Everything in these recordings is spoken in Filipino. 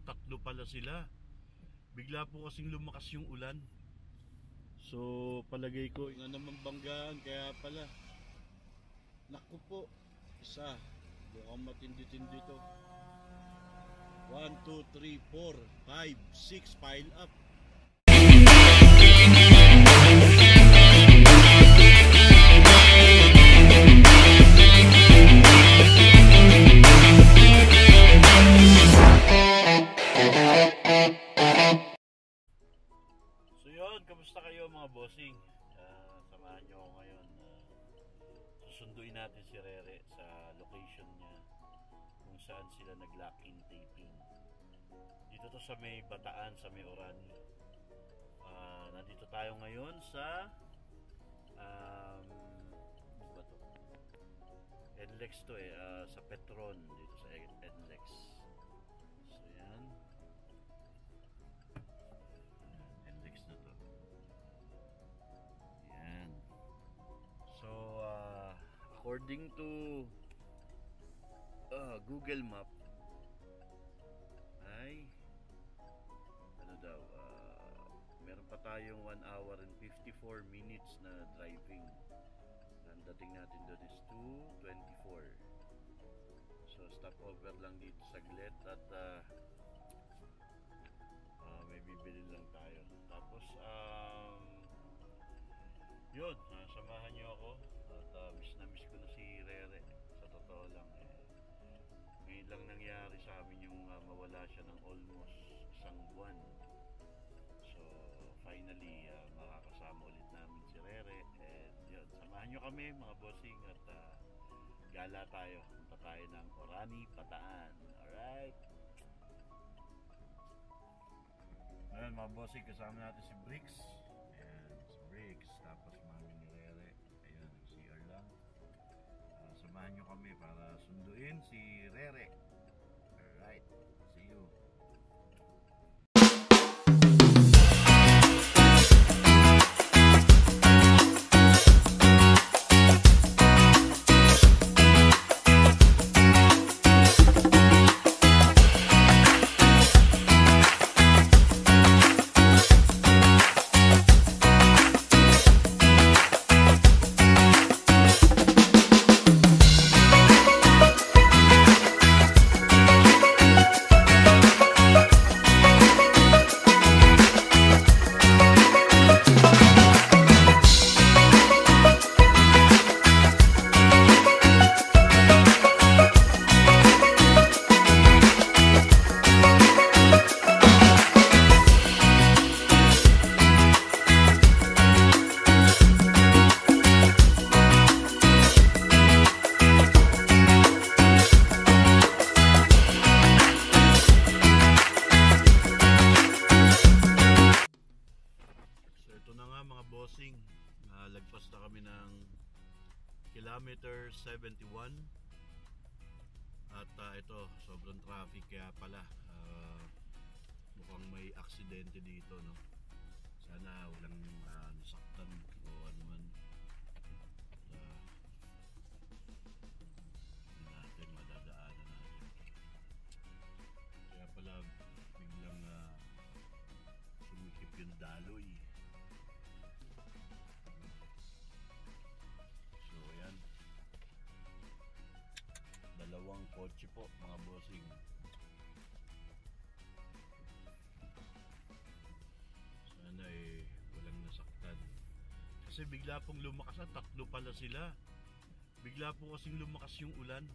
tatlo pala sila. Bigla po kasing lumakas yung ulan. So palagay ko nga naman banggaan, kaya pala. Naku po, isa. Mukhang matindi-tindi to. 1, 2, 3, 4, 5, 6 pile up. So yun, kamusta kayo mga bossing? Samahan nyo ako ngayon. Susunduin natin si Rere sa location niya kung saan sila nag-locking taping. Dito to sa may Bataan, sa may Orani. Nandito tayo ngayon sa ano ba to? NLEX to sa Petron, dito sa NLEX. So yan, NLEX na to. Yan. So according to Google Map ay ano daw, meron pa tayong 1 hour and 54 minutes na driving. Ang dating natin doon is 2:24. So stopover lang dito saglit at may bibili lang tayo. Tapos yun, samahan nyo ako at miss na miss ko na si Rere. Sa totoo lang ngayon lang nangyari sa amin yung mawala siya ng almost isang buwan. So finally makakasama ulit namin si Rere, and yun, samahan nyo kami mga bossing at gala tayo, punta tayo ng Orani, Bataan. Alright, ngayon mga bossing, kasama natin si Bricks. Ayan, si Bricks, tapos mami ni Rere. Ayan, CR lang. Samahan nyo kami para sunduin si Rere. Alright, see you. Lagpas na kami ng kilometer 71 at ito, sobrang traffic, kaya pala mukhang may aksidente dito, no? Sana walang nasaktan o ano man. Natin madadaanan natin, kaya pala biglang sumikip yung daloy. Dalawang kotse po mga bossing. Sana walang nasaktan. Kasi bigla pong lumakas, tatlo pala sila. Bigla po kasing lumakas yung ulan.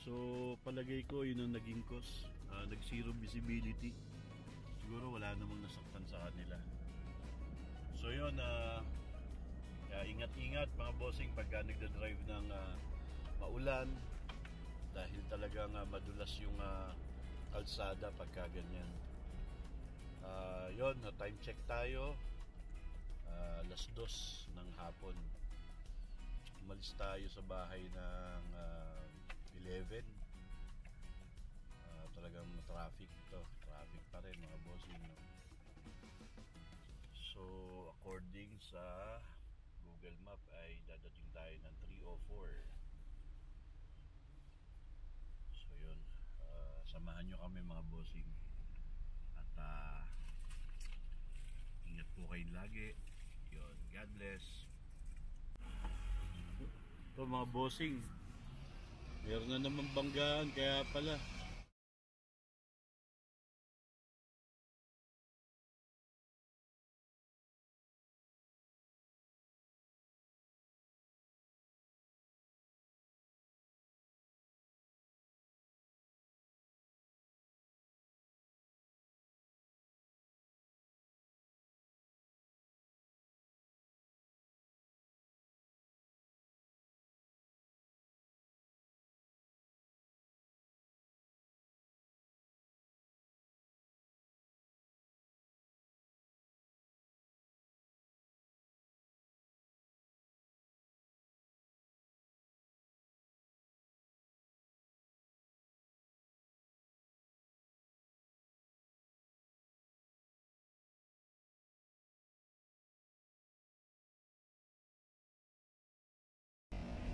So palagay ko yun ang naging cause, nag-zero visibility. Siguro wala namang nasaktan sa kanila. So yun, ingat-ingat mga bossing pagka nagda-drive ng maulan, dahil talagang madulas yung kalsada pagka ganyan. Yun, time check tayo, 2:00 ng hapon. Umalis tayo sa bahay ng 11. Talagang traffic to. Traffic pa rin mga bossing, no? So according sa Google Map ay dadating tayo ng 3:04. So yun, samahan nyo kami mga bossing. At ingat po kayo lagi. Yun, God bless. Ito mga bossing, meron na naman banggaan, kaya pala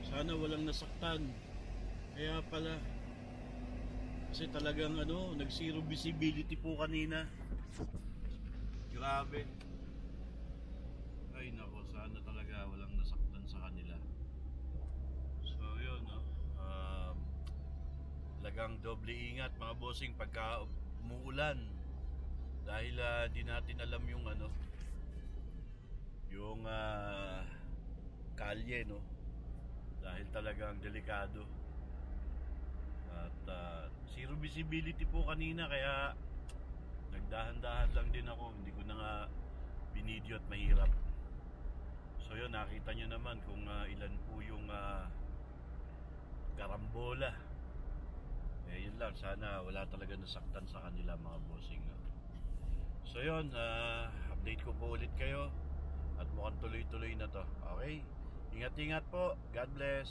sana walang nasaktan. Kaya pala, kasi talagang nag zero visibility po kanina. Grabe. Ay nako, sana talaga walang nasaktan sa kanila. So yun, no? Talagang doble ingat mga bossing pagka umuulan. Dahil di natin alam yung yung kalye, no? Dahil talagang delikado. At zero visibility po kanina, kaya nagdahan-dahan lang din ako. Hindi ko na nga binidyo at mahirap. So yun, nakita nyo naman kung ilan po yung karambola. Yun lang, sana wala talaga nasaktan sa kanila mga bossing, no? So yun, update ko po ulit kayo. At mukhang tuloy-tuloy na to. Okay? Ingat-ingat po. God bless.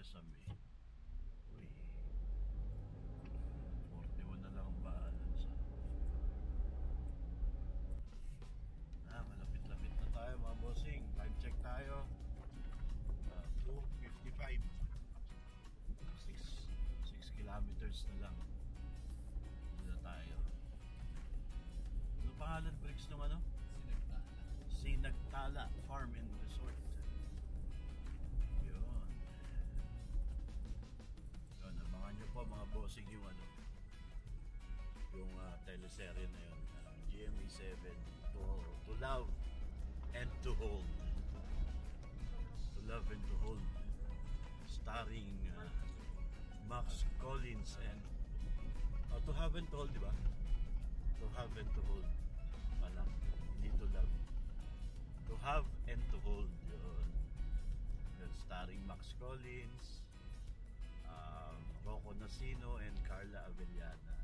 Sesame. Uy, 41 na lang ang balance. Malapit-lapit na tayo mga bossing. Time check tayo. 2:55. 6 kilometers na lang. Dito na tayo. Ano pangalan, Briggs, ng ano? Sinagtala Farm and Resort. Yun. Yun, abangan nyo po mga bossing yung ano, yung teleserye na yun, GMA7, to Love and to Hold. To Love and to Hold, starring Max Collins and To Have and to Hold, diba? To Have and to Hold pala, hindi to love. To Have and to Hold, yun. Yun, starring Max Collins, Rocco Nacino and Carla Avellana.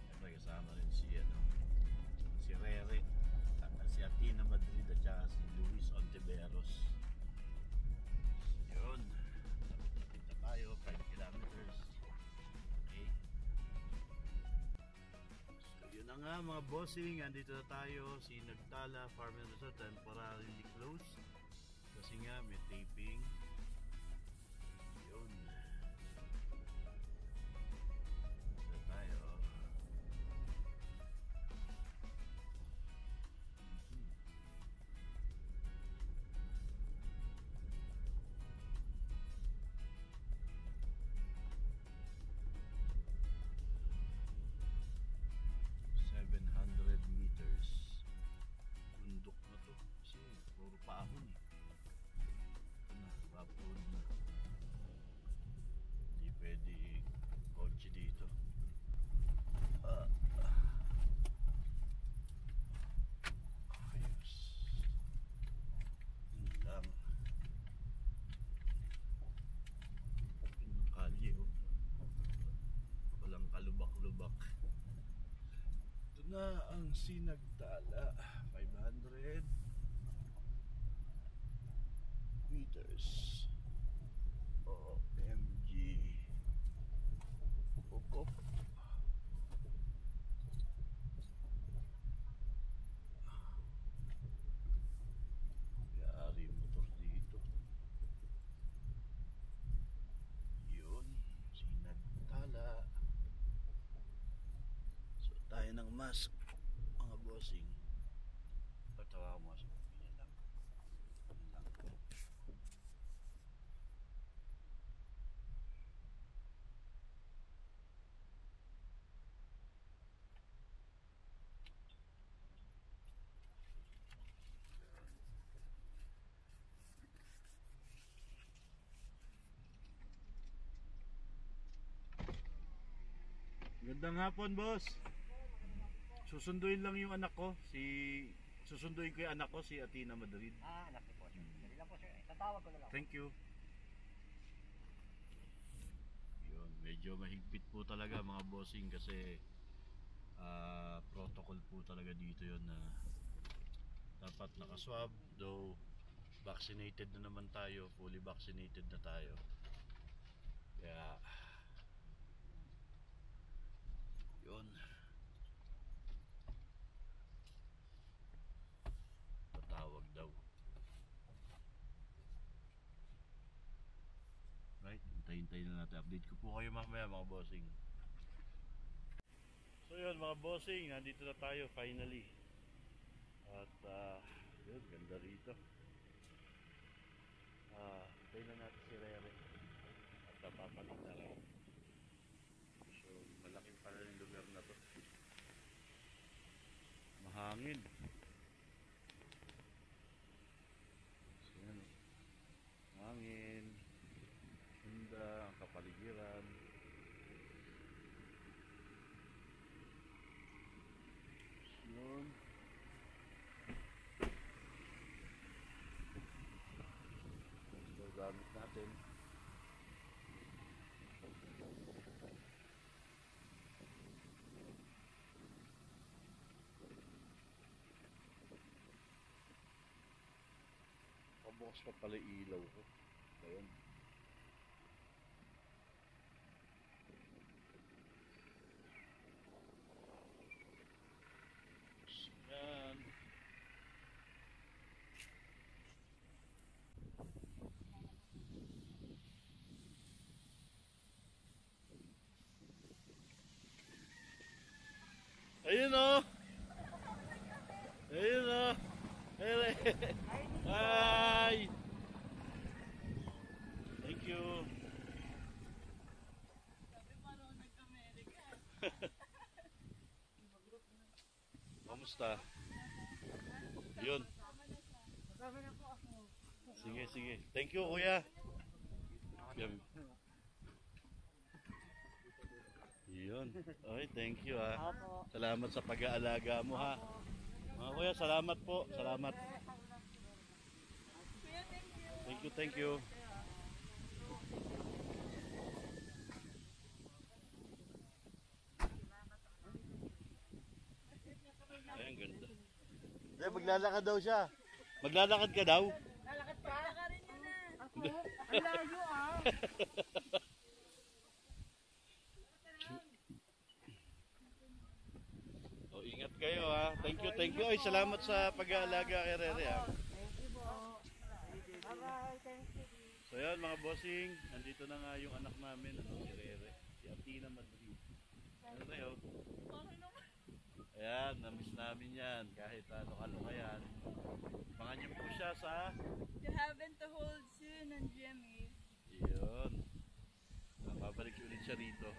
Siyempre kasama rin si Rere, si Athena Madrid at saka si Luis Ontiveros. Yun, lapit na tayo, 5 kilometers. Okay, so yun na nga mga bossing, andito na tayo. Sinagtala Farm and Resort temporarily closed kasi nga may taping. Yun, dito tayo. 700 meters. Bundok na to kasi puro paahon eh. Ito na, road na. Hindi pwede kotse dito. Ayos. Yun lang. Yung kalye oh. Walang kalubak-lubak. Ito na ang Sinagtala, 500 meters. OMG. Ukop. Yari motor dito. Yun, Sinagtala. So tayo ng mask mga bossing. Patawa mo sa yan lang. Yan lang. Gandang hapon, boss. Susunduin lang yung anak ko, susunduin ko yung anak ko, si Athena Madrid. Anak niyo po sir. Dali lang po sir. Tatawag ko na lang. Thank you. Yun, medyo mahigpit po talaga mga bossing kasi protocol po talaga dito yun na dapat nakaswab, though vaccinated na naman tayo, fully vaccinated na tayo. Kaya yun, patawag daw. Right, hintayin na natin. Update ko po kayo mamaya mga bossing. So yun mga bossing, nandito na tayo finally. At yun, ganda rito. Tayo na natin si Rere at papalit na rin. So malaking pala yung lugar na to. Mahangin. So yun, mahangin, ganda ang kapaligiran. Yun. Ito gamit natin. Pabukas pa pala ilaw ko. Ayun. Ayun o. Ayun o. Rere. Hi. Thank you. Kamusta? Yun. Sige, sige. Thank you, kuya. Yan. Yun. Oy, thank you ha. Salamat sa pag-aalaga mo ha. Mga kuya, salamat po. Salamat. Thank you, thank you. Ay, ang ganda. Hindi, maglalakad daw siya. Maglalakad ka daw? Lalakad pa? Lalakarin niya na. Ako? Ang layo ah. Oh, ingat kayo ha. Thank you, thank you. Ay, salamat sa pag-aalaga kay Rere ha. Thank you po. Bye-bye. Thank you. So yan mga bossing, nandito na nga yung anak namin, si Rere. Si Atina Madrid. Ano tayo? Ayan, namiss namin yan. Kahit ano-ano yan. Pangan niyo po siya sa... To heaven to hold soon and Jimmy. Yun. Babalik ulit siya rito.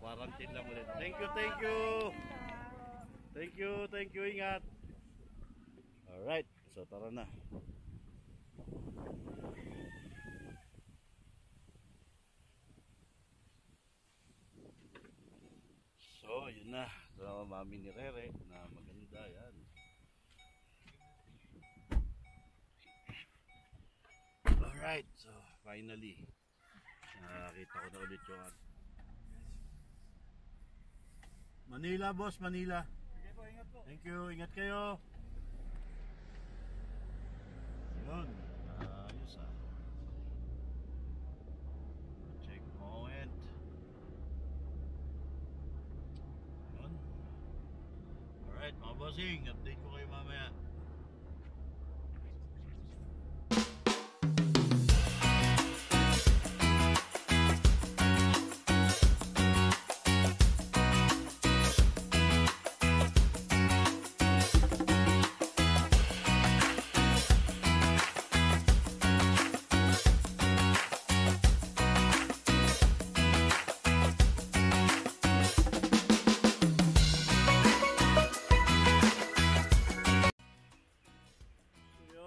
Quarantine lang ulit. Thank you, thank you! Thank you, thank you. Ingat! Alright, so tara na. So, yun na. So, mami ni Rere na maganda yan. Alright, so finally nakita ko na ulit yung Manila, boss, Manila. Sige po, ingat po. Thank you, ingat kayo. Yun, ayos ah. Checkpoint. Yun. Alright, mga bossing, update ko kayo mamaya.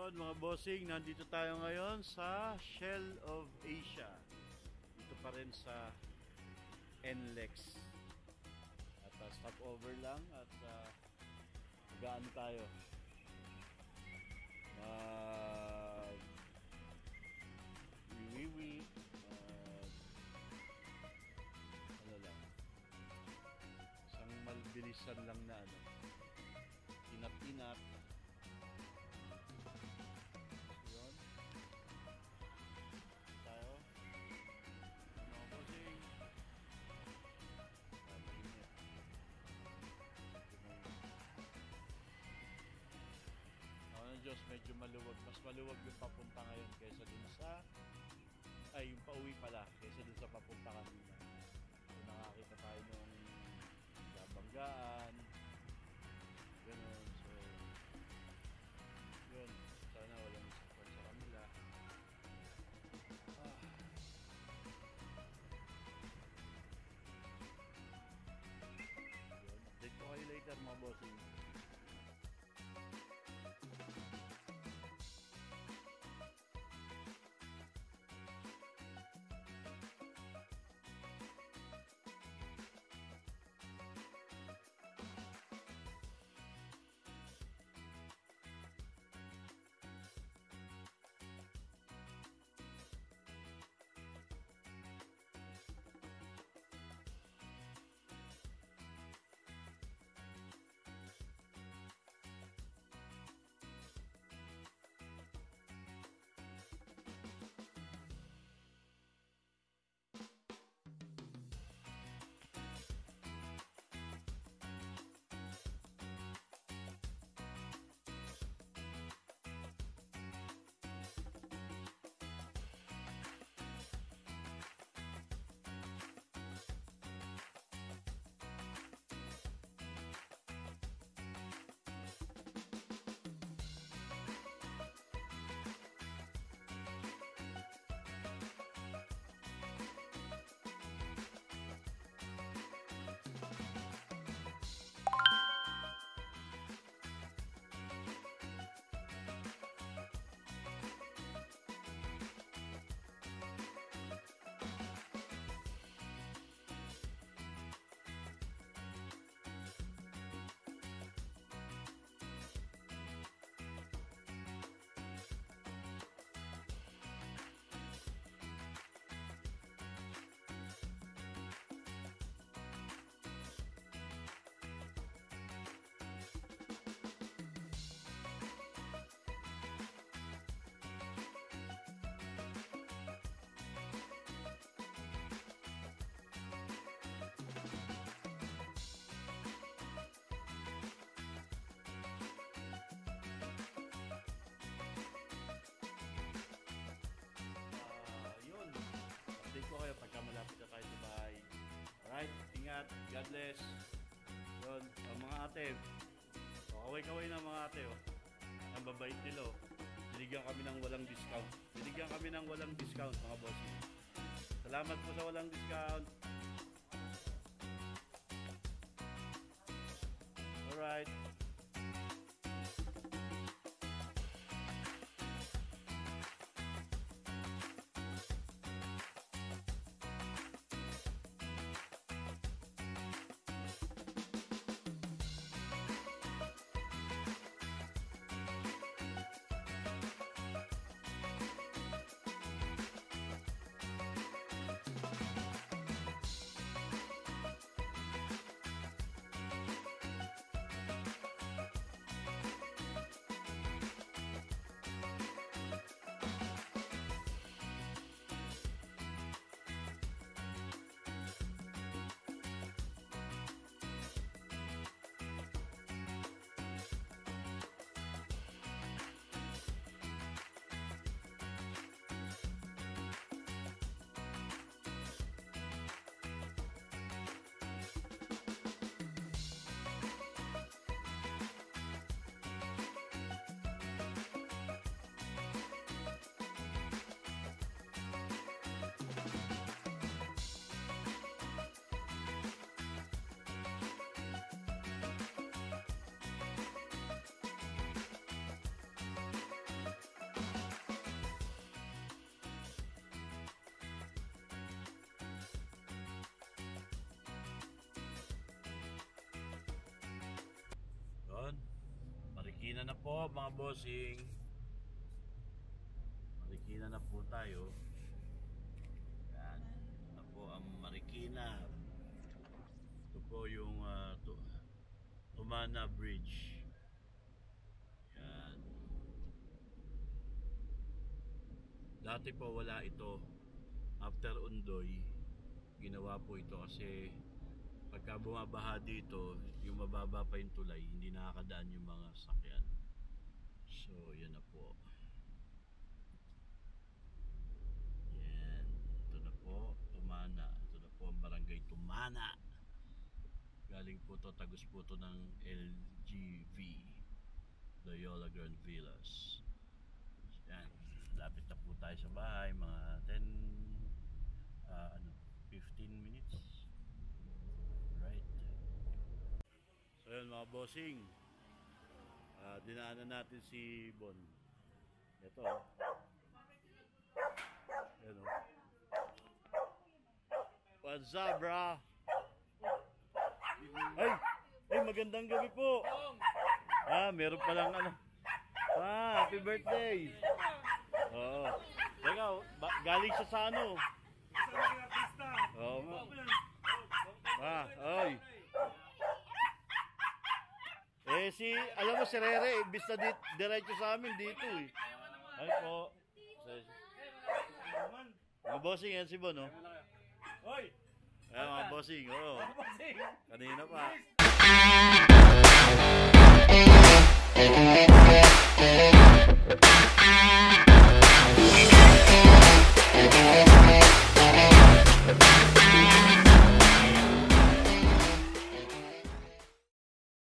Mga bossing, nandito tayo ngayon sa Shell of Asia. Dito pa rin sa NLEX. At stopover lang at magaan tayo. Wiwi. Ano lang. Isang malbilisan lang na ano. Inap-inap. Diyos, medyo maluwag. Mas maluwag yung papunta ngayon kaysa dun sa yung pauwi pala kaysa dun sa papunta kanina. So nakakita tayo nung Babanggaan ganun. So yun, sana walang isipon sa kanila. Yun, update ko kayo later mga bossing. God bless. Yun, ang mga ate. Kaway-kaway na mga ate. Ang babait nila. Binigyan kami ng walang discount. Binigyan kami ng walang discount mga bossing. Salamat po sa walang discount. Alright. Marikina na po mga bossing. Marikina na po tayo. Yan. Ito po ang Marikina. Ito po yung Tumana Bridge. Yan. Dati po wala ito. After Undoy, ginawa po ito kasi pagka bumabaha dito, yung mababa pa yung tulay, hindi nakakadaan yung mga sakyan. So, yan na po. Yan. Ito na po, Tumana. Ito na po ang barangay Tumana. Galing po to, tagus po to ng LGV, Loyola Grand Villas. Yan. Lapit na po tayo sa bahay, mga 15 minutes. Right. So yun mga bossing, dinaanan natin si Bon. Ito. Yan o. What's up, bro? Ay, magandang gabi po. Meron palang happy birthday. Oo. Teka, galing siya sa ano? Oo nga. Ay. Alam mo si Rere, imbis na diretso sa amin dito eh. Ay po. Mga bossing yan si Bon, no? Hoy! Ayan mga bossing, oo. Kanina pa.